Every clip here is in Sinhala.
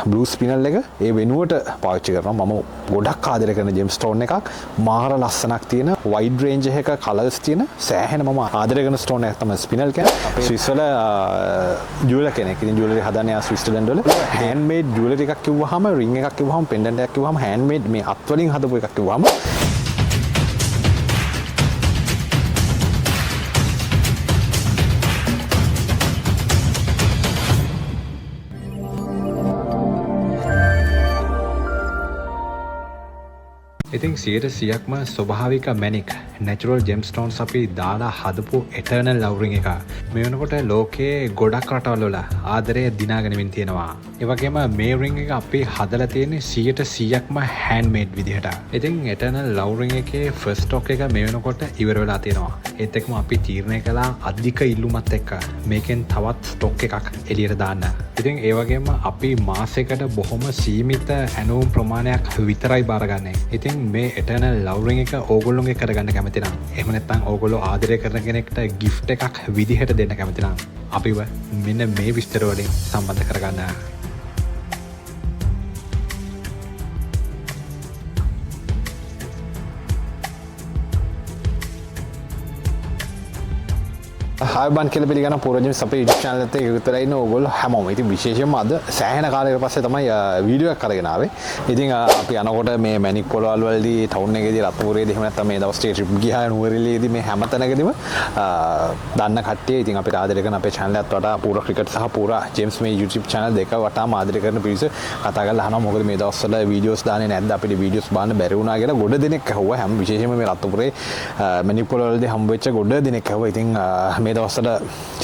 බ්ලූ ස්පිනල් එක ඒ වෙනුවට පාවිච්චි කරනවා. මම ගොඩක් ආදරය කරන ජෙම්ස්ටෝන් එකක්. මාර ලස්සනක් තියෙන වයිඩ් රේන්ජ් එකක කලර්ස් තියෙන සෑහෙන මම ආදරය කරන ස්ටෝන් එකක් තමයි ස්පිනල් කියන්නේ. අපේ ස්විස් වල ජුවලර් කෙනෙක්. ඉතින් ජුවලරි හදන්නේ ආ ස්විට්සර්ලන්ඩ් වල හෑන්ඩ් මේඩ් ජුවලරි එකක් කිව්වහම රින් එකක් කිව්වහම පෙන්ඩන්ට් එකක් කිව්වහම හෑන්ඩ් මේඩ් මේ අත් වලින් හදපු එකක් කිව්වහම ඉතින් 100%ක්ම ස්වභාවික මැණික් නැචරල් ජෙම්ස්ටෝන්ස් අපි දාලා හදපු එටර්නල් ලව් රින් එක. මේ වෙනකොට ලෝකයේ ගොඩක් රටවල් වල ආදරය දිනාගෙනමින් තියෙනවා. ඒ වගේම මේ රින් එක අපි හදලා තියෙන්නේ 100%ක්ම හෑන්ඩ්මේඩ් විදිහට. ඉතින් එටර්නල් ලව් රින් එකේ ෆස්ට් ස්ටොක් එක මේ වෙනකොට ඉවර වෙලා තියෙනවා. ඒත් එක්කම අපි තීරණය කළා අධික ඉල්ලුමත් එක්ක මේකෙන් තවත් ස්ටොක් එකක් එළියට දාන්න. ඉතින් ඒ වගේම අපි මාසයකට බොහොම සීමිත ඇනුම් ප්‍රමාණයක් විතරයි බාරගන්නේ. ඉතින් මේ එටර්නල් ලව් රින් එක ඕගොල්ලෝගේ කරගන්න කැමති නම් එහෙම නැත්නම් ඕගොල්ලෝ ආදරය කරන කෙනෙක්ට ගිෆ්ට් එකක් විදිහට දෙන්න කැමති නම් අපිව මෙන්න මේ විස්තර වලින් සම්බන්ධ කරගන්න. ආයුබෝවන් කියලා පිළිගන්න පොරොජිම්ස් අපේ YouTube channel එකත් එක්ක විතරයි ඉන්න ඕගොල්ලෝ හැමෝම. ඉතින් විශේෂයෙන්ම අද සෑහෙන කාලයකට පස්සේ තමයි වීඩියෝ එකක් අරගෙන ආවේ. ඉතින් අපි යනකොට මේ මැණික් පොළවල් වලදී ටවුන් එකේදී රත්නපුරේදී එහෙම නැත්නම් මේ දවස් ට්‍රිප් ගියා නුවරඑළියේදී මේ හැම තැනකදීම දන්න කට්ටිය ඉතින් අපිට ආදරය කරන අපේ channel එකත් වටා පූරා ක්‍රිකට් සහ පූරා ජේම්ස් මේ YouTube channel දෙක වටාම ආදරය කරන පිරිස කතා කරලා අහනවා මොකද මේ දවස්වල වීඩියෝස් දාන්නේ නැද්ද අපිට වීඩියෝස් බලන්න බැරි වුණා කියලා ගොඩ දෙනෙක් ඇහුවා. හැම විශේෂයෙන්ම මේ රත්නපුරේ මැණික් පොළවල් වලදී හම්බ වෙච්ච ගොඩ දෙනෙක් ඇහුවා. ඉතින් මේ දවස්වල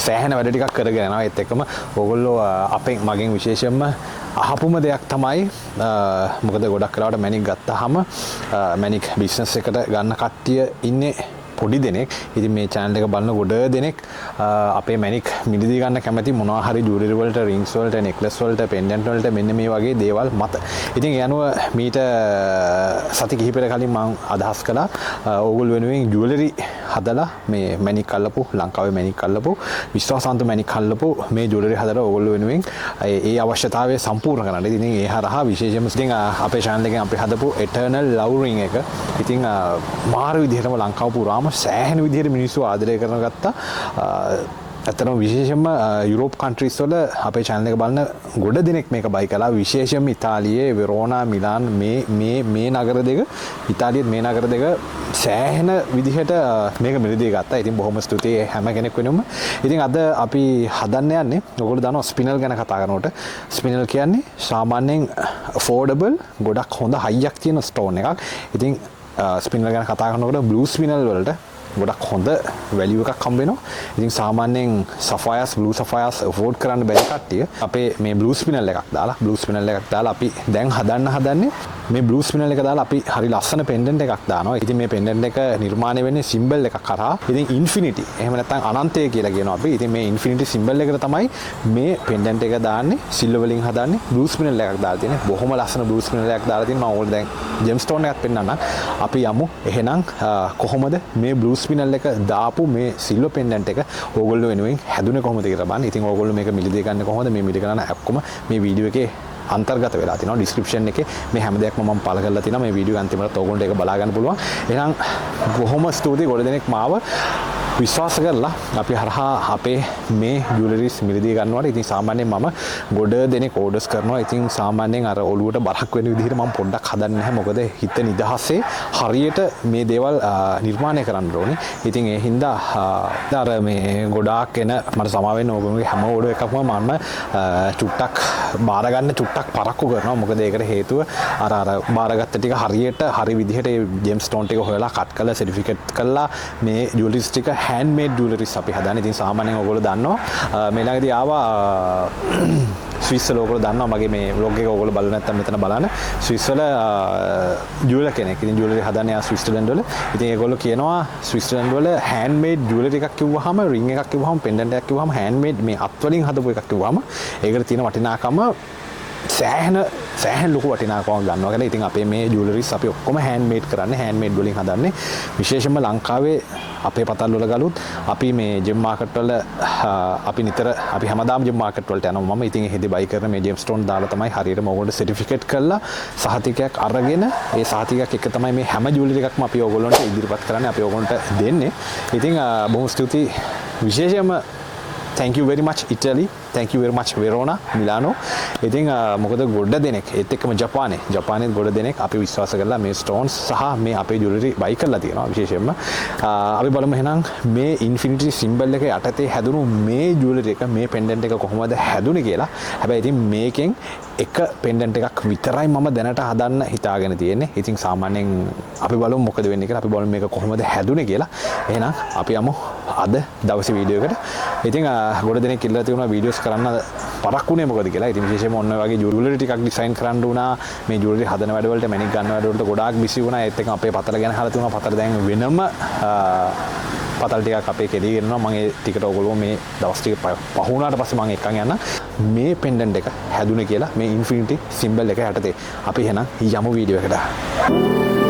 සෑහෙන වැඩ ටිකක් කරගෙන යනවා. ඒත් එක්කම ඕගොල්ලෝ අපෙන් මගෙන් විශේෂයෙන්ම අහපුම දෙයක් තමයි මොකද ගොඩක් වෙලාවට මැණික් ගත්තාම මැණික් බිස්නස් එකට ගන්න කට්ටිය ඉන්නේ පොඩි දෙනෙක්. ඉතින් මේ channel එක බලන ගොඩ දෙනෙක් අපේ මැණික් මිලදී ගන්න කැමති මොනවා හරි ජුවලරි වලට රින්ග්ස් වලට නෙක්ලස් වලට පෙන්ඩන්ට් වලට මෙන්න මේ වගේ දේවල් මත. ඉතින් ඒ අනුව මීට සති කිහිපයකට කලින් මම අදහස් කළා ඕගොල්ලෝ වෙනුවෙන් ජුවලරි හදලා මේ මැණික් අල්ලපු ලංකාවේ මැණික් අල්ලපු විශ්වාසන්ත මැණික් අල්ලපු මේ ජුවලරි හදලා ඕගොල්ලෝ වෙනුවෙන් ඒ අවශ්‍යතාවය සම්පූර්ණ කරන්න. ඉතින් ඒ හරහා විශේෂයෙන්ම ඉතින් අපේ channel එකෙන් අපි හදපු eternal love ring එක ඉතින් මාර විදිහටම ලංකාව පුරාම සෑහෙන විදිහට මිනිස්සු ආදරය කරන ගත්තා. ඇත්තටම විශේෂයෙන්ම යුරෝප් කන්ට්‍රීස් වල අපේ channel එක බලන ගොඩ දෙනෙක් මේක බයි කළා. විශේෂයෙන්ම ඉතාලියේ වෙරෝනා මිලාන් මේ නගර දෙක ඉතාලියේ මේ නගර දෙක සෑහෙන විදිහට මේක මිලදී ගත්තා. ඉතින් බොහොම ස්තුතියි හැම කෙනෙක් වෙනුම. ඉතින් අද අපි හදන්න යන්නේ ඔයගොල්ලෝ දන්නවා ස්පිනල් ගැන කතා කරනකොට ස්පිනල් කියන්නේ සාමාන්‍යයෙන් affordable ගොඩක් හොඳ හයියක් තියෙන ස්ටෝන් එකක්. ඉතින් ස්පිනල් ගැන කතා කරනකොට බ්ලූ ස්පිනල් වලට ගොඩක් හොඳ වැලියු එකක් හම්බ වෙනවා. ඉතින් සාමාන්‍යයෙන් සෆයර්ස් බ්ලූ සෆයර්ස් අෆෝඩ් කරන්න බැරි කට්ටිය අපේ මේ බ්ලූ ස්පිනල් එකක් දාලා අපි දැන් හදන්නේ මේ බ්ලූ ස්පිනල් එක දාලා අපි හරි ලස්සන පෙන්ඩන්ට් එකක් දානවා. ඉතින් මේ පෙන්ඩන්ට් එක නිර්මාණය වෙන්නේ සිම්බල් එකක් කරා. ඉතින් ඉන්ෆිනිටි එහෙම නැත්නම් අනන්තය කියලා කියනවා අපි. ඉතින් මේ ඉන්ෆිනිටි සිම්බල් එකට තමයි මේ පෙන්ඩන්ට් එක දාන්නේ. සිල්වර් වලින් හදන්නේ බ්ලූ ස්පිනල් එකක් දාලා තියෙන්නේ. බොහොම ලස්සන බ්ලූ ස්පිනල් එකක් දාලා තියෙනවා. මම ඕල් දැන් ජෙම්ස්ටෝන් එකක් පෙන්නන්නම්. අපි යමු එහෙනම් කොහොමද මේ බ්ලූ ස්පිනල් එක දාපු මේ සිල්වර් පෙන්ඩන්ට් එක ඕගොල්ලෝ වෙනුවෙන් හැදුනේ කොහොමද කියලා බලන්න. ඉතින් ඕගොල්ලෝ මේක මිලදී ගන්න කොහොමද මේ මිලදී ගන්න ඔක්කොම මේ වීඩියෝ එකේ අන්තර්ගත වෙලා තිනවා. ඩිස්ක්‍රිප්ෂන් එකේ මේ හැම දෙයක්ම මම පළ කරලා තිනවා. මේ වීඩියෝ අන්තිමට ඕගොල්ලන්ට ඒක බලා ගන්න පුළුවන්. එහෙනම් බොහොම ස්තුතියි ගොඩ දෙනෙක් මාව විශ්වාස කරලා අපි හරහා අපේ මේ ජුවලරිස් මිලදී ගන්නවට. ඉතින් සාමාන්‍යයෙන් මම ගොඩ දෙනෙක් ඕඩර්ස් කරනවා. ඉතින් සාමාන්‍යයෙන් අර ඔළුවට බරක් වෙන විදිහට මම පොඩ්ඩක් හදන්නේ නැහැ. මොකද හිත නිදහසේ හරියට මේ දේවල් නිර්මාණය කරන්න ඕනේ. ඉතින් ඒ හින්දා අර මේ ගොඩාක් එන මට සමා වෙන්න ඕගොල්ලෝගේ හැම ඕඩර් එකක්ම මම චුට්ටක් බාර ගන්න චුට්ටක් පරක්කු කරනවා. මොකද ඒකට හේතුව අර බාරගත්ත ටික හරියට හරි විදිහට ඒ ජෙම්ස්ටෝන් ටික හොයලා කට් කරලා සර්ටිෆිකේට් කරලා මේ ජුවලරිස් ටික handmade jewelries අපි හදන්නේ. ඉතින් සාමාන්‍යයෙන් ඔයගොල්ලෝ දන්නවා මේ ළඟදී ආවා ස්විස් වල ඔයගොල්ලෝ දන්නවා මගේ මේ vlog එක ඔයගොල්ලෝ බලලා නැත්නම් මෙතන බලන්න. ස්විස් වල ජුවලර් කෙනෙක්. ඉතින් ජුවලරි හදන්නේ ආ ස්විට්සර්ලන්ඩ් වල. ඉතින් ඒගොල්ලෝ කියනවා ස්විට්සර්ලන්ඩ් වල handmade jewelry එකක් කිව්වහම ring එකක් කිව්වහම pendant එකක් කිව්වහම handmade මේ අත් වලින් හදපු එකක් කිව්වහම ඒකට තියෙන වටිනාකම සෑහෙන ලොකු වටිනාකමක් ගන්නවා කියලා. ඉතින් අපේ මේ ජුවලරිස් අපි ඔක්කොම හෑන්ඩ්මේඩ් කරන්නේ, හෑන්ඩ්මේඩ් වලින් හදන්නේ. විශේෂයෙන්ම ලංකාවේ අපේ පතල් වල ගලුත් අපි මේ ජෙම් මාකට් වල අපි නිතර අපි හැමදාම ජෙම් මාකට් වලට යනවා. මම ඉතින් එහෙදි බයි කරන මේ ජෙම් ස්ටෝන් දාලා තමයි හරියටම ඕගොල්ලෝ සර්ටිෆිකේට් කරලා සහතිකයක් අරගෙන ඒ සහතිකයක් එක තමයි මේ හැම ජුවලරි එකක්ම අපි ඕගොල්ලන්ට ඉදිරිපත් කරන්නේ, අපි ඕගොල්ලන්ට දෙන්නේ. ඉතින් බොහොම ස්තුතියි. විශේෂයෙන්ම thank you very much Italy, thank you very much Verona, Milano. ඉතින් මොකද ගොඩ දෙනෙක් ඒත් එක්කම ජපානයේ ගොඩ දෙනෙක් අපි විශ්වාස කරලා මේ ස්ටෝන්ස් සහ මේ අපේ ජුවලරි බයි කරලා තියෙනවා. විශේෂයෙන්ම අපි බලමු එහෙනම් මේ ඉන්ෆිනිටි සිම්බල් එක යටතේ හැදුණු මේ ජුවලරි එක, මේ පෙන්ඩන්ට් එක කොහොමද හැදුනේ කියලා. හැබැයි ඉතින් මේකෙන් එක පෙන්ඩන්ට් එකක් විතරයි මම දැනට හදන්න හිතාගෙන තියෙන්නේ. ඉතින් සාමාන්‍යයෙන් අපි බලමු මොකද වෙන්නේ කියලා. අපි බලමු මේක කොහොමද හැදුනේ කියලා. එහෙනම් අපි යමු අද දවසේ වීඩියෝ එකට. ඉතින් ගොඩ දෙනෙක් ඉල්ලලා තියුණා වීඩියෝස් කරන්න පරක්කුනේ මොකද කියලා. ඉතින් විශේෂයෙන්ම ඔන්න ඔය වගේ ජුවලරි ටිකක් ඩිසයින් කරන්න උනා. මේ ජුවලරි හදන වැඩවලට මැනික් ගන්න වැඩවලට ගොඩාක් බිසි වුණා. ඒත් එක්ක අපේ පතල ගැන අහලා තියුණා. පතල දැන් වෙනම පතල් ටිකක් අපේ කෙලිය ගෙනවා. මම ඒ ටිකට ඔයගොල්ලෝ මේ දවස් ටික පහ වුණාට පස්සේ මම එක්කන් යන්න මේ පෙන්ඩන්ට් එක හැදුනේ කියලා මේ ඉන්ෆිනිටි සිම්බල් එක යටතේ. අපි එහෙනම් යමු වීඩියෝ එකට.